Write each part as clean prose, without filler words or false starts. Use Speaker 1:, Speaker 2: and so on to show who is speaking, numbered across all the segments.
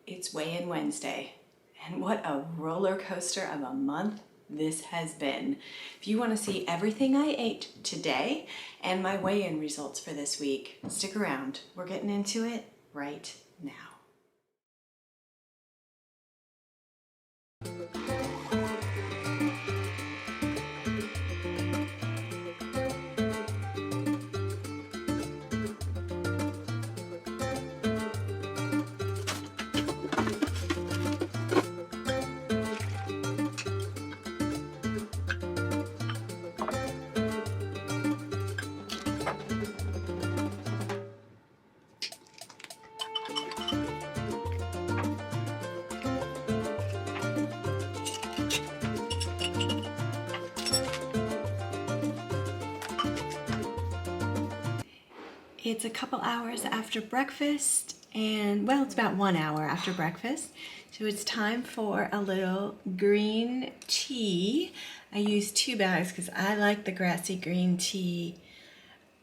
Speaker 1: It's weigh-in Wednesday, and what a roller coaster of a month this has been. If you want to see everything I ate today and my weigh-in results for this week, stick around. We're getting into it right now. It's a couple hours after breakfast, and well, it's about 1 hour after breakfast. So it's time for a little green tea. I use 2 bags because I like the grassy green tea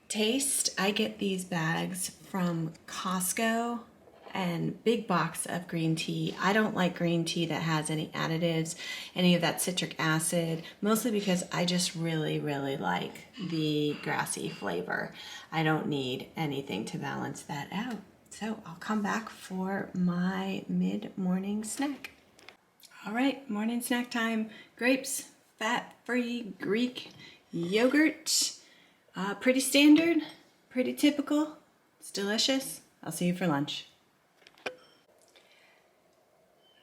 Speaker 1: taste. I get these bags from Costco and big box of green tea. I don't like green tea that has any additives, any of that citric acid, mostly because I just really like the grassy flavor. I don't need anything to balance that out. So I'll come back for my mid-morning snack. All right, morning snack time. Grapes, fat-free Greek yogurt. Pretty standard, pretty typical. It's delicious. I'll see you for lunch.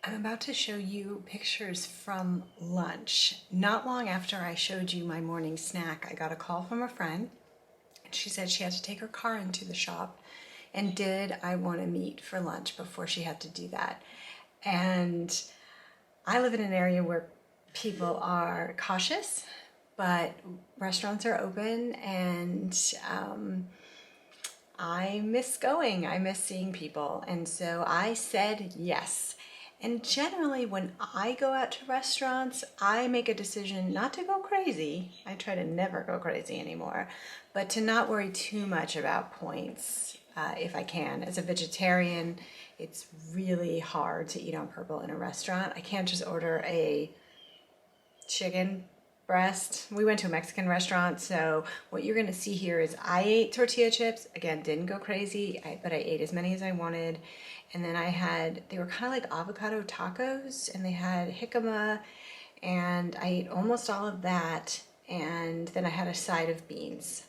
Speaker 1: I'm about to show you pictures from lunch. Not long after I showed you my morning snack, I got a call from a friend. And she said she had to take her car into the shop, and did I want to meet for lunch before she had to do that. And I live in an area where people are cautious, but restaurants are open, and I miss going. I miss seeing people. And so I said yes. And generally when I go out to restaurants, I make a decision not to go crazy. I try to never go crazy anymore, but to not worry too much about points if I can. As a vegetarian, it's really hard to eat on purple in a restaurant. I can't just order a chicken breast. We went to a Mexican restaurant, so what you're gonna see here is I ate tortilla chips. Again, didn't go crazy, but I ate as many as I wanted. And then they were kind of like avocado tacos, and they had jicama, and I ate almost all of that. And then I had a side of beans.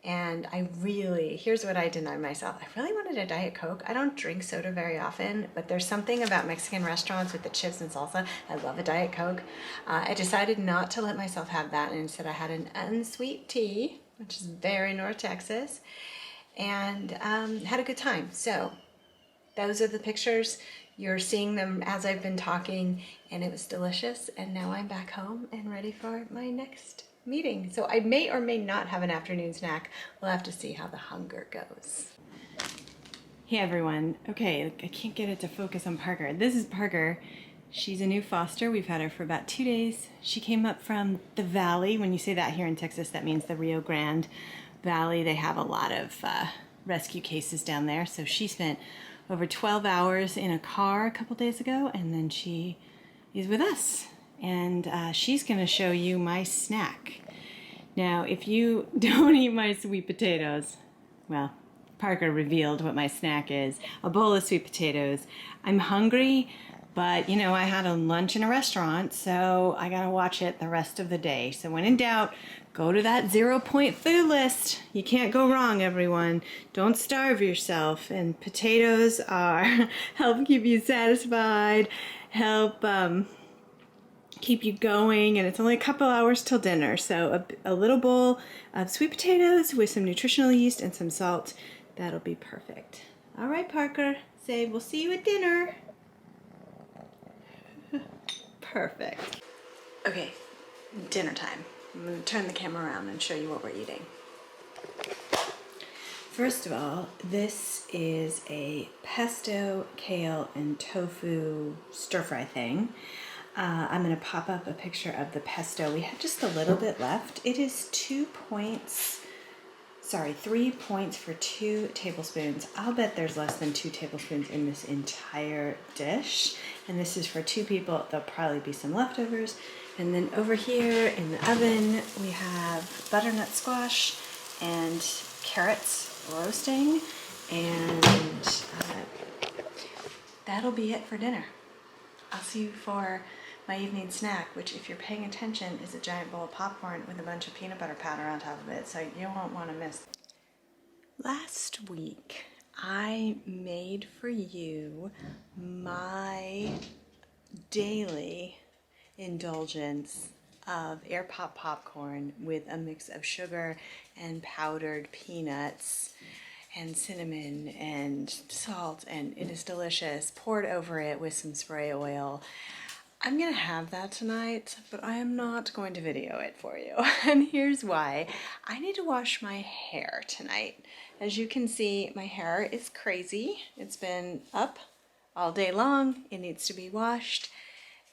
Speaker 1: And here's what I denied myself. I really wanted a Diet Coke. I don't drink soda very often, but there's something about Mexican restaurants with the chips and salsa. I love a Diet Coke. I decided not to let myself have that, and instead I had an unsweet tea, which is very North Texas, and had a good time. So those are the pictures. You're seeing them as I've been talking, and it was delicious. And now I'm back home and ready for my next meeting. So I may or may not have an afternoon snack. We'll have to see how the hunger goes. Hey everyone. Okay, I can't get it to focus on Parker. This is Parker. She's a new foster. We've had her for about 2 days. She came up from the valley. When you say that here in Texas, that means the Rio Grande Valley. They have a lot of rescue cases down there. So she spent over 12 hours in a car a couple days ago, and then she is with us. And she's gonna show you my snack. Now, if you don't eat my sweet potatoes, well, Parker revealed what my snack is. A bowl of sweet potatoes. I'm hungry, but you know, I had a lunch in a restaurant, so I gotta watch it the rest of the day. So when in doubt, go to that 0-point food list. You can't go wrong, everyone. Don't starve yourself. And potatoes are help keep you satisfied, help keep you going, and it's only a couple hours till dinner. So a little bowl of sweet potatoes with some nutritional yeast and some salt. That'll be perfect. All right, Parker, say we'll see you at dinner. Perfect. Okay, dinner time. I'm gonna turn the camera around and show you what we're eating. First of all, this is a pesto, kale, and tofu stir-fry thing. I'm gonna pop up a picture of the pesto. We had just a little bit left. It is 2 points 3 points for 2 tablespoons. I'll bet there's less than 2 tablespoons in this entire dish. And this is for 2 people. There'll probably be some leftovers. And then over here in the oven, we have butternut squash and carrots roasting. And that'll be it for dinner. I'll see you for my evening snack, which, if you're paying attention, is a giant bowl of popcorn with a bunch of peanut butter powder on top of it, so you won't want to miss. Last week, I made for you my daily indulgence of air pop popcorn with a mix of sugar and powdered peanuts and cinnamon and salt, and it is delicious. Poured over it with some spray oil. I'm gonna have that tonight, but I am not going to video it for you. And here's why. I need to wash my hair tonight. As you can see, my hair is crazy. It's been up all day long. It needs to be washed.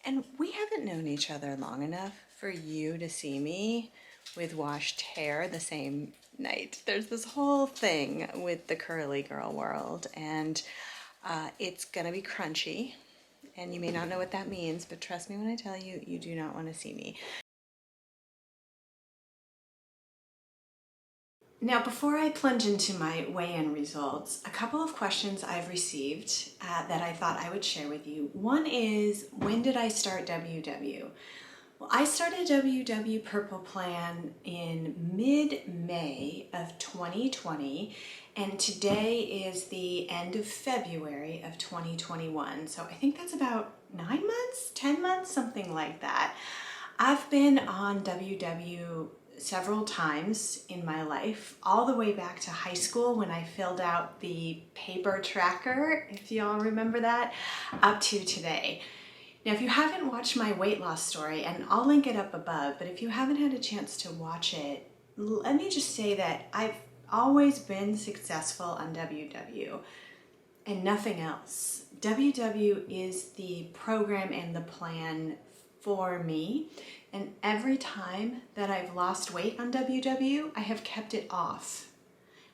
Speaker 1: And we haven't known each other long enough for you to see me with washed hair the same night. There's this whole thing with the curly girl world, and it's gonna be crunchy. And you may not know what that means, but trust me when I tell you, you do not want to see me. Now, before I plunge into my weigh-in results, a couple of questions I've received that I thought I would share with you. One is, when did I start WW? Well, I started WW Purple Plan in mid-May of 2020, and today is the end of February of 2021. So I think that's about 9 months, 10 months, something like that. I've been on WW several times in my life, all the way back to high school when I filled out the paper tracker, if y'all remember that, up to today. Now, if you haven't watched my weight loss story, and I'll link it up above, but if you haven't had a chance to watch it, let me just say that I've always been successful on WW and nothing else. WW is the program and the plan for me, and every time that I've lost weight on WW, I have kept it off.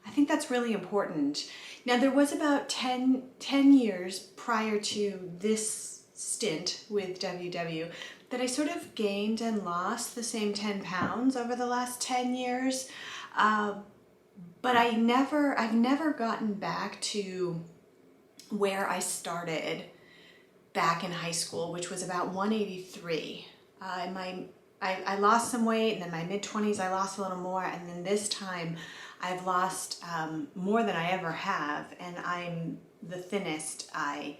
Speaker 1: I think that's really important. Now, there was about 10 years prior to this stint with WW that I sort of gained and lost the same 10 pounds over the last 10 years. But I've never gotten back to where I started back in high school, which was about 183. I lost some weight, and then my mid-20s I lost a little more, and then this time I've lost more than I ever have, and I'm the thinnest I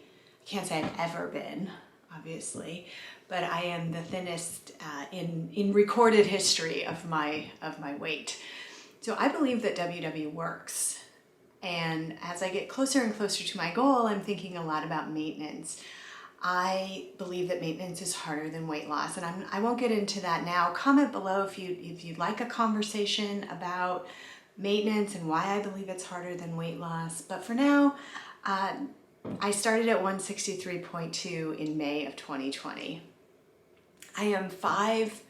Speaker 1: can't say I've ever been, obviously, but I am the thinnest in recorded history of my weight. So I believe that WW works. And as I get closer and closer to my goal, I'm thinking a lot about maintenance. I believe that maintenance is harder than weight loss, and I won't get into that now. Comment below if you'd like a conversation about maintenance and why I believe it's harder than weight loss. But for now, I started at 163.2 in May of 2020. I am 5'2",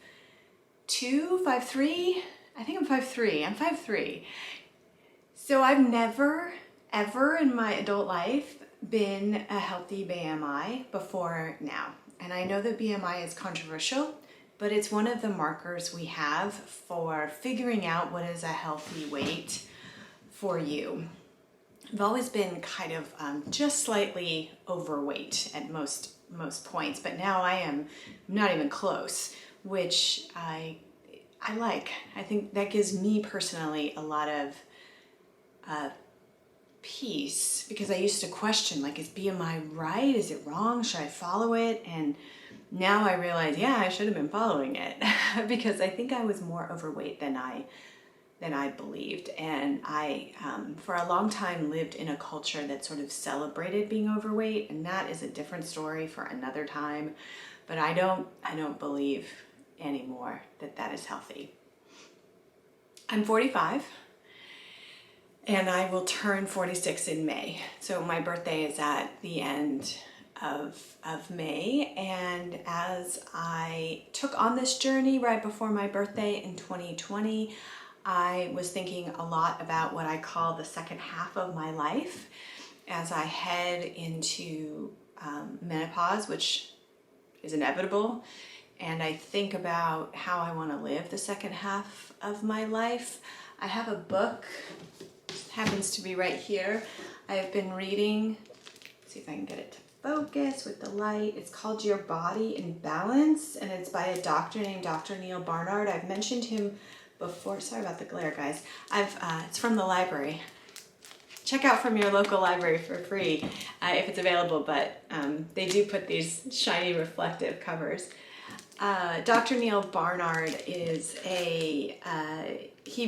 Speaker 1: 5'3". I think I'm 5'3". I'm 5'3". So I've never, ever in my adult life been a healthy BMI before now. And I know that BMI is controversial, but it's one of the markers we have for figuring out what is a healthy weight for you. I've always been kind of just slightly overweight at most points, but now I am not even close, which I like. I think that gives me personally a lot of peace, because I used to question, like, is BMI right? Is it wrong? Should I follow it? And now I realize, yeah, I should have been following it because I think I was more overweight than I believed. And I, for a long time, lived in a culture that sort of celebrated being overweight, and that is a different story for another time. But I don't believe anymore that that is healthy. I'm 45. And I will turn 46 in May. So my birthday is at the end of May. And as I took on this journey right before my birthday in 2020, I was thinking a lot about what I call the second half of my life as I head into menopause, which is inevitable. And I think about how I want to live the second half of my life. I have a book, happens to be right here. I have been reading, let's see if I can get it to focus with the light. It's called Your Body in Balance, and it's by a doctor named Dr. Neil Barnard. I've mentioned him before. Sorry about the glare, guys. It's from the library. Check out from your local library for free if it's available, but they do put these shiny reflective covers. Dr. Neil Barnard is he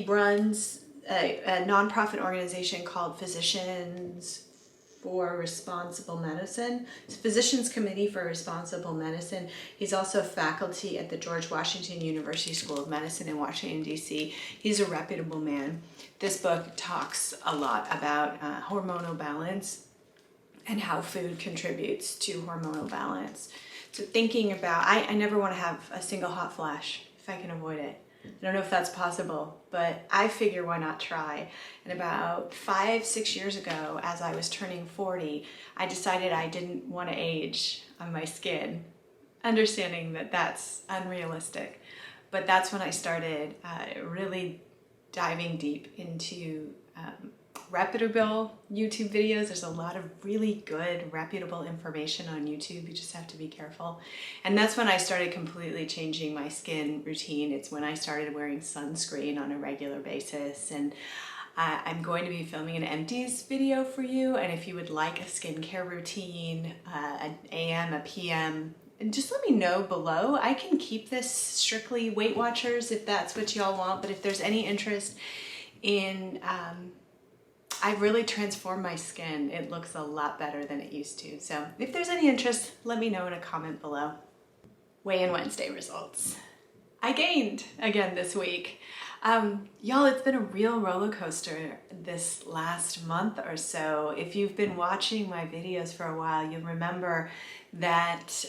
Speaker 1: runs a nonprofit organization called Physicians for Responsible Medicine. It's Physicians Committee for Responsible Medicine. He's also faculty at the George Washington University School of Medicine in Washington, D.C. He's a reputable man. This book talks a lot about hormonal balance and how food contributes to hormonal balance. So thinking about, I never want to have a single hot flash if I can avoid it. I don't know if that's possible, but I figure why not try. And about 5-6 years ago, as I was turning 40, I decided I didn't want to age on my skin, understanding that that's unrealistic. But that's when I started really diving deep into reputable YouTube videos. There's a lot of really good, reputable information on YouTube. You just have to be careful. And that's when I started completely changing my skin routine. It's when I started wearing sunscreen on a regular basis. And I'm going to be filming an empties video for you. And if you would like a skincare routine, an AM, a PM, and just let me know below. I can keep this strictly Weight Watchers if that's what y'all want. But if there's any interest in I've really transformed my skin. It looks a lot better than it used to. So if there's any interest, let me know in a comment below. Weigh-in Wednesday results. I gained again this week. Y'all, it's been a real roller coaster this last month or so. If you've been watching my videos for a while, you'll remember that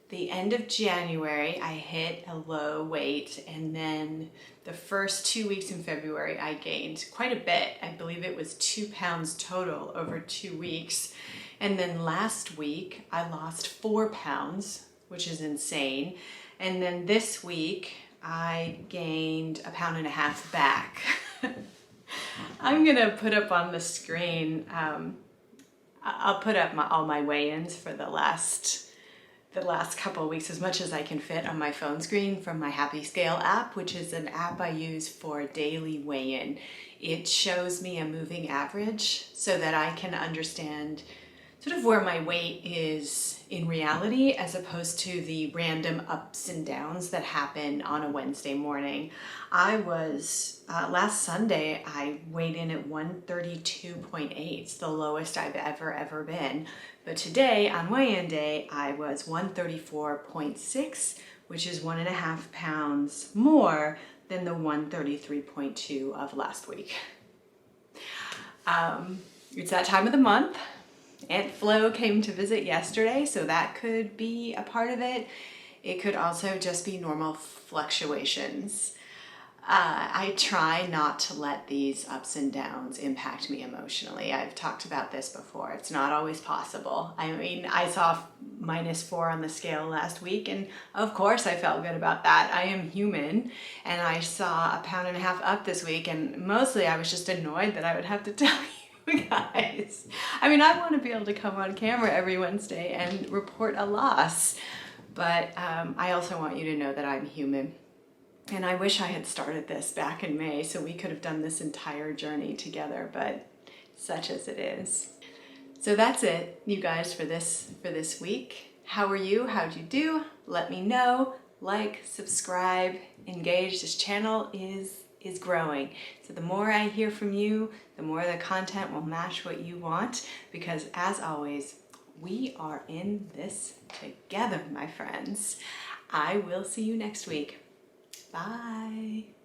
Speaker 1: the end of January, I hit a low weight, and then the first 2 weeks in February, I gained quite a bit. I believe it was 2 pounds total over 2 weeks. And then last week, I lost 4 pounds, which is insane. And then this week, I gained 1.5 pounds back. I'm gonna put up on the screen, I'll put up all my weigh-ins for the last couple of weeks, as much as I can fit on my phone screen from my Happy Scale app, which is an app I use for daily weigh-in. It shows me a moving average so that I can understand sort of where my weight is in reality, as opposed to the random ups and downs that happen on a Wednesday morning. I was, last Sunday, I weighed in at 132.8. It's the lowest I've ever been. But today, on weigh-in day, I was 134.6, which is 1.5 pounds more than the 133.2 of last week. It's that time of the month. Aunt Flo came to visit yesterday, so that could be a part of it. It could also just be normal fluctuations. I try not to let these ups and downs impact me emotionally. I've talked about this before. It's not always possible. I mean, I saw -4 on the scale last week, and of course I felt good about that. I am human, and I saw 1.5 pounds up this week, and mostly I was just annoyed that I would have to tell you guys. I mean, I want to be able to come on camera every Wednesday and report a loss, but I also want you to know that I'm human. And I wish I had started this back in May so we could have done this entire journey together, but such as it is. So that's it, you guys, for this week. How are you? How'd you do? Let me know. Like, subscribe, engage. This channel is growing. So the more I hear from you, the more the content will match what you want, because as always, we are in this together, my friends. I will see you next week. Bye.